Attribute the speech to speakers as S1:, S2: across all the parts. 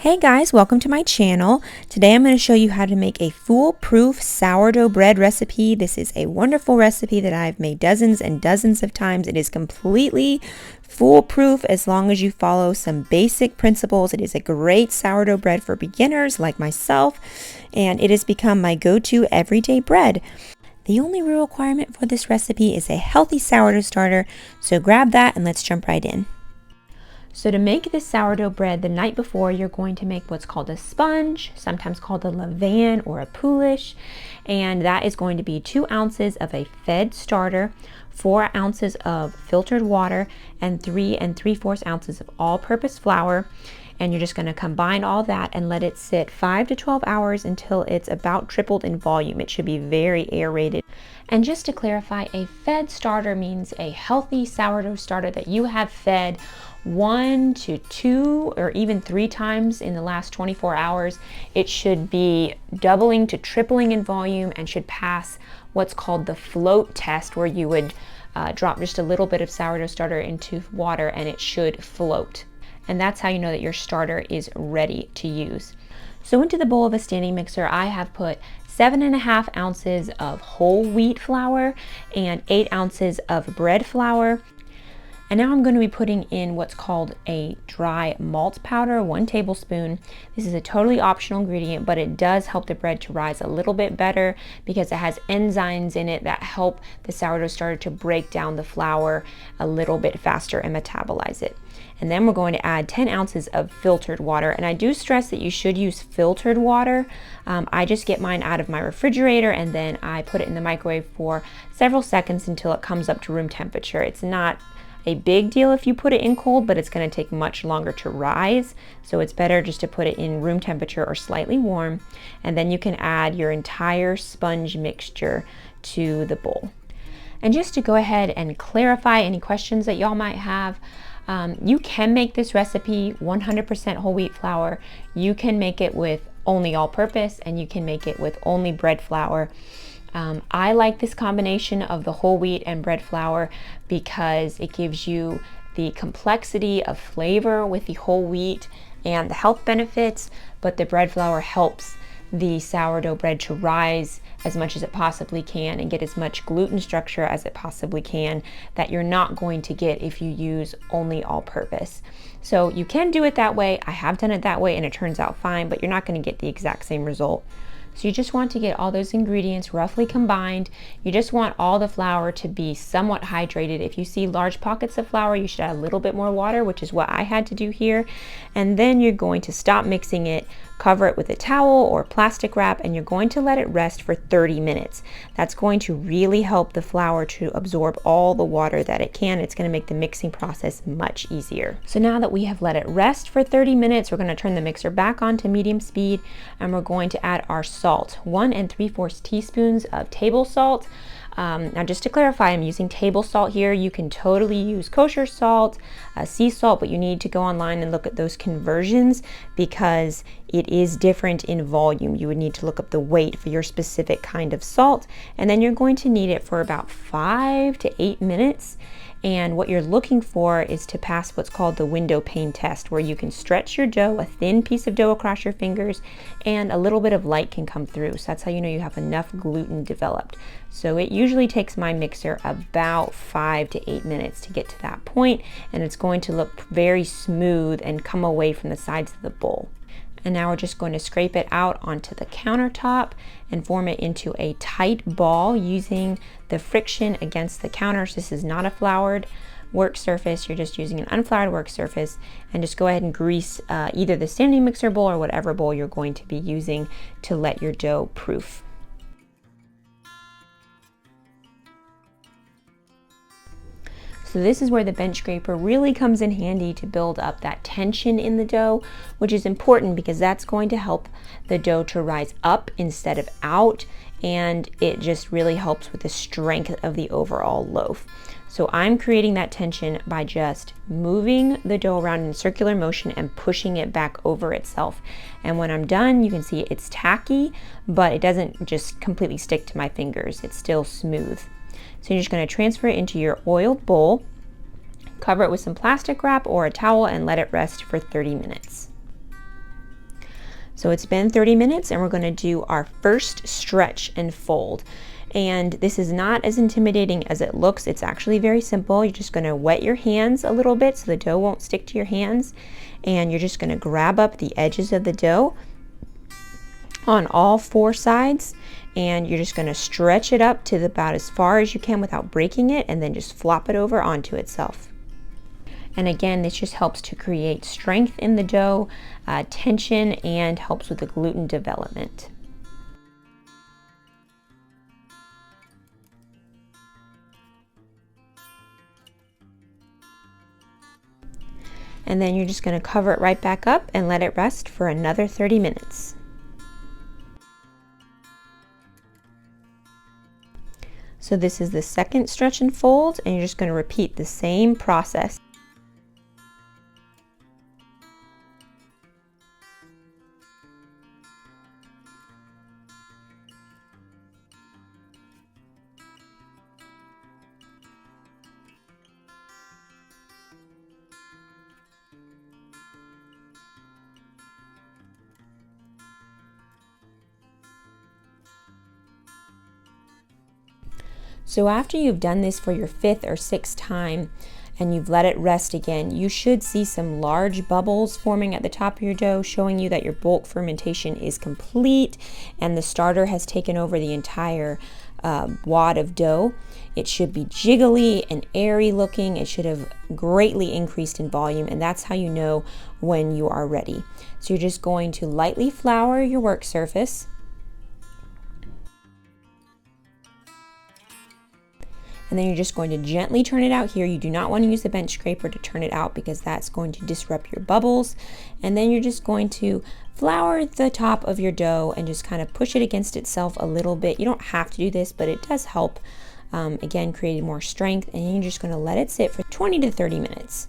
S1: Hey guys, welcome to my channel. Today I'm going to show you how to make a foolproof sourdough bread recipe. This is a wonderful recipe that I've made dozens and dozens of times. It is completely foolproof as long as you follow some basic principles. It is a great sourdough bread for beginners like myself, and it has become my go-to everyday bread. The only real requirement for this recipe is a healthy sourdough starter, so grab that and let's jump right in. So to make this sourdough bread the night before, you're going to make what's called a sponge, sometimes called a levain or a poolish, and that is going to be 2 ounces of a fed starter, 4 ounces of filtered water, and 3 3/4 ounces of all-purpose flour. And you're just going to combine all that and let it sit 5 to 12 hours until it's about tripled in volume. It should be very aerated. And just to clarify, a fed starter means a healthy sourdough starter that you have fed 1 to 2 or even 3 times in the last 24 hours. It should be doubling to tripling in volume and should pass what's called the float test, where you would drop just a little bit of sourdough starter into water and it should float. And that's how you know that your starter is ready to use. So into the bowl of a standing mixer, I have put 7.5 ounces of whole wheat flour and 8 ounces of bread flour. And now I'm going to be putting in what's called a dry malt powder, 1 tablespoon. This is a totally optional ingredient, but it does help the bread to rise a little bit better because it has enzymes in it that help the sourdough starter to break down the flour a little bit faster and metabolize it. And then we're going to add 10 ounces of filtered water. And I do stress that you should use filtered water. I just get mine out of my refrigerator and then I put it in the microwave for several seconds until it comes up to room temperature. It's not a big deal if you put it in cold, but it's going to take much longer to rise. So it's better just to put it in room temperature or slightly warm. And then you can add your entire sponge mixture to the bowl. And just to go ahead and clarify any questions that y'all might have, you can make this recipe 100% whole wheat flour. You can make it with only all-purpose, and you can make it with only bread flour. I like this combination of the whole wheat and bread flour because it gives you the complexity of flavor with the whole wheat and the health benefits, but the bread flour helps the sourdough bread to rise as much as it possibly can and get as much gluten structure as it possibly can that you're not going to get if you use only all-purpose. So you can do it that way. I have done it that way and it turns out fine, but you're not going to get the exact same result. So you just want to get all those ingredients roughly combined. You just want all the flour to be somewhat hydrated. If you see large pockets of flour, you should add a little bit more water, which is what I had to do here. And then you're going to stop mixing it, cover it with a towel or plastic wrap, and you're going to let it rest for 30 minutes. That's going to really help the flour to absorb all the water that it can. It's going to make the mixing process much easier. So now that we have let it rest for 30 minutes, we're going to turn the mixer back on to medium speed, and we're going to add our salt, 1 3/4 teaspoons of table salt. Now just to clarify, I'm using table salt here. You can totally use kosher salt, sea salt, but you need to go online and look at those conversions because it is different in volume. You would need to look up the weight for your specific kind of salt, and then you're going to need it for about 5 to 8 minutes. And what you're looking for is to pass what's called the window pane test, where you can stretch your dough, a thin piece of dough across your fingers, and a little bit of light can come through. So that's how you know you have enough gluten developed. So it usually takes my mixer about 5 to 8 minutes to get to that point, and it's going to look very smooth and come away from the sides of the bowl. And now we're just going to scrape it out onto the countertop and form it into a tight ball using the friction against the counters. This is not a floured work surface. You're just using an unfloured work surface, and just go ahead and grease either the standing mixer bowl or whatever bowl you're going to be using to let your dough proof. So this is where the bench scraper really comes in handy to build up that tension in the dough, which is important because that's going to help the dough to rise up instead of out, and it just really helps with the strength of the overall loaf. So I'm creating that tension by just moving the dough around in circular motion and pushing it back over itself. And when I'm done, you can see it's tacky, but it doesn't just completely stick to my fingers. It's still smooth. So you're just going to transfer it into your oiled bowl, cover it with some plastic wrap or a towel, and let it rest for 30 minutes. So it's been 30 minutes and we're going to do our first stretch and fold. And this is not as intimidating as it looks. It's actually very simple. You're just going to wet your hands a little bit so the dough won't stick to your hands. And you're just going to grab up the edges of the dough on all 4 sides. And you're just going to stretch it up to about as far as you can without breaking it, and then just flop it over onto itself. And again, this just helps to create strength in the dough, tension, and helps with the gluten development. And then you're just going to cover it right back up and let it rest for another 30 minutes. So this is the second stretch and fold, and you're just going to repeat the same process. So after you've done this for your 5th or 6th time and you've let it rest again, you should see some large bubbles forming at the top of your dough, showing you that your bulk fermentation is complete and the starter has taken over the entire wad of dough. It should be jiggly and airy looking. It should have greatly increased in volume, and that's how you know when you are ready. So you're just going to lightly flour your work surface. And then you're just going to gently turn it out here. You do not want to use the bench scraper to turn it out because that's going to disrupt your bubbles. And then you're just going to flour the top of your dough and just kind of push it against itself a little bit. You don't have to do this, but it does help, again, creating more strength. And you're just going to let it sit for 20 to 30 minutes.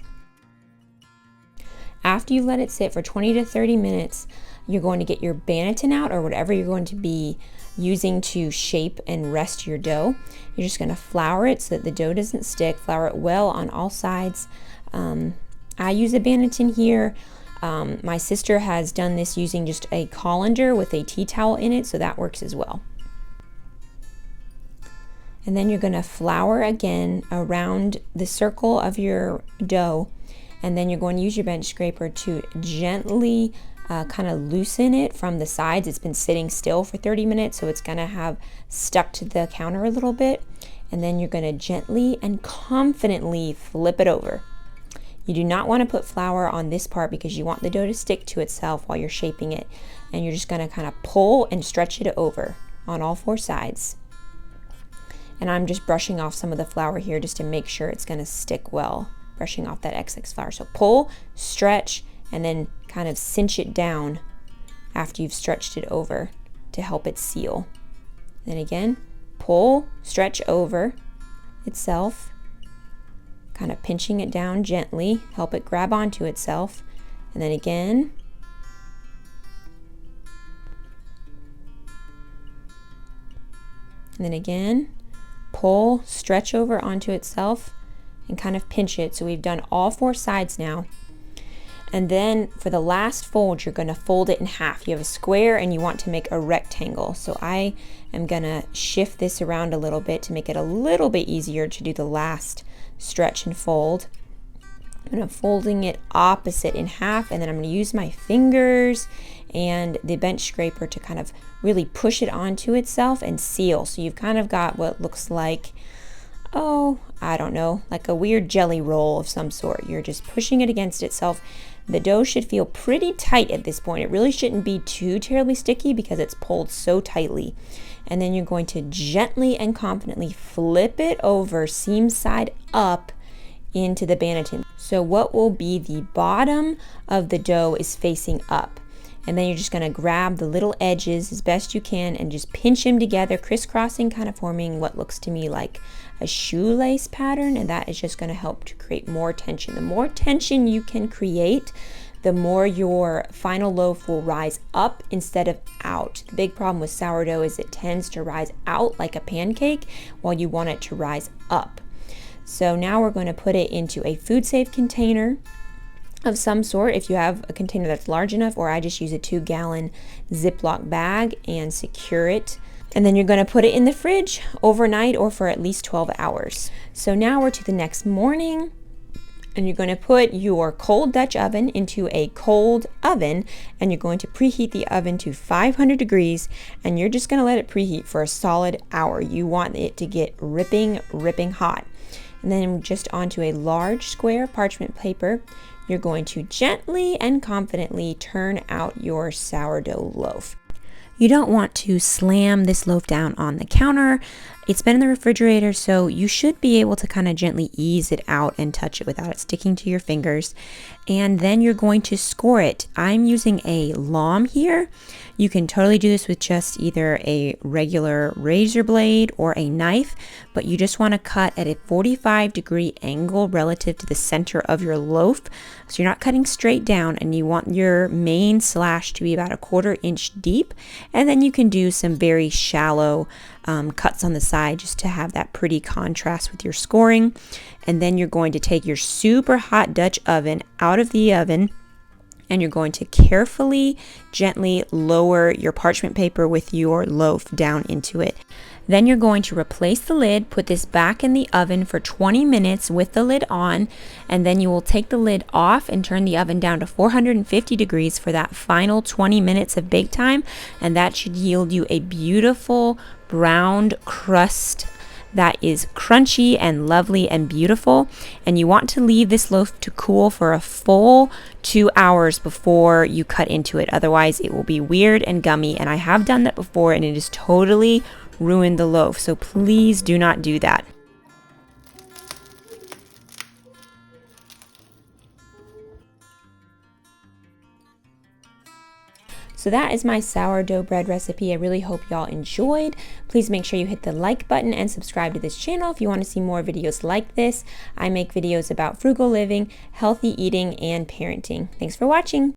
S1: After you let it sit for 20 to 30 minutes, you're going to get your banneton out, or whatever you're going to be using to shape and rest your dough. You're just going to flour it so that the dough doesn't stick. Flour it well on all sides. I use a banneton here. My sister has done this using just a colander with a tea towel in it, so that works as well. And then you're going to flour again around the circle of your dough, and then you're going to use your bench scraper to gently kind of loosen it from the sides. It's been sitting still for 30 minutes, so it's going to have stuck to the counter a little bit. And then you're going to gently and confidently flip it over. You do not want to put flour on this part because you want the dough to stick to itself while you're shaping it. And you're just going to kind of pull and stretch it over on all 4 sides. And I'm just brushing off some of the flour here just to make sure it's going to stick well, brushing off that excess flour. So pull, stretch, and then kind of cinch it down after you've stretched it over to help it seal. Then again, pull, stretch over itself, kind of pinching it down gently, help it grab onto itself. And then again, and then again, pull, stretch over onto itself, and kind of pinch it. So we've done all 4 sides now. And then for the last fold, you're going to fold it in half. You have a square and you want to make a rectangle. So I am going to shift this around a little bit to make it a little bit easier to do the last stretch and fold. I'm folding it opposite in half, and then I'm going to use my fingers and the bench scraper to kind of really push it onto itself and seal. So you've kind of got what looks like, oh, I don't know, like a weird jelly roll of some sort. You're just pushing it against itself. The dough should feel pretty tight at this point. It really shouldn't be too terribly sticky because it's pulled so tightly. And then you're going to gently and confidently flip it over seam side up into the banneton. So what will be the bottom of the dough is facing up. And then you're just going to grab the little edges as best you can and just pinch them together, crisscrossing, kind of forming what looks to me like a shoelace pattern. And that is just going to help to create more tension. The more tension you can create, the more your final loaf will rise up instead of out. The big problem with sourdough is it tends to rise out like a pancake while you want it to rise up. So now we're going to put it into a food safe container. of some sort if you have a container that's large enough, or I just use a 2-gallon Ziploc bag and secure it. And then you're going to put it in the fridge overnight or for at least 12 hours. So now we're to the next morning, and you're going to put your cold Dutch oven into a cold oven, and you're going to preheat the oven to 500 degrees, and you're just going to let it preheat for a solid hour. You want it to get ripping hot. And then just onto a large square of parchment paper, you're going to gently and confidently turn out your sourdough loaf. You don't want to slam this loaf down on the counter. It's been in the refrigerator, so you should be able to kind of gently ease it out and touch it without it sticking to your fingers. And then you're going to score it. I'm using a lom here. You can totally do this with just either a regular razor blade or a knife, but you just want to cut at a 45-degree angle relative to the center of your loaf. So you're not cutting straight down, and you want your main slash to be about 1/4 inch deep. And then you can do some very shallow cuts on the side just to have that pretty contrast with your scoring. And then you're going to take your super hot Dutch oven out of the oven, and you're going to carefully, gently lower your parchment paper with your loaf down into it. Then you're going to replace the lid, put this back in the oven for 20 minutes with the lid on, and then you will take the lid off and turn the oven down to 450 degrees for that final 20 minutes of bake time, and that should yield you a beautiful browned crust that is crunchy and lovely and beautiful. And you want to leave this loaf to cool for a full 2 hours before you cut into it. Otherwise it will be weird and gummy, and I have done that before and it has totally ruined the loaf. So please do not do that. So that is my sourdough bread recipe. I really hope y'all enjoyed. Please make sure you hit the like button and subscribe to this channel if you want to see more videos like this. I make videos about frugal living, healthy eating, and parenting. Thanks for watching.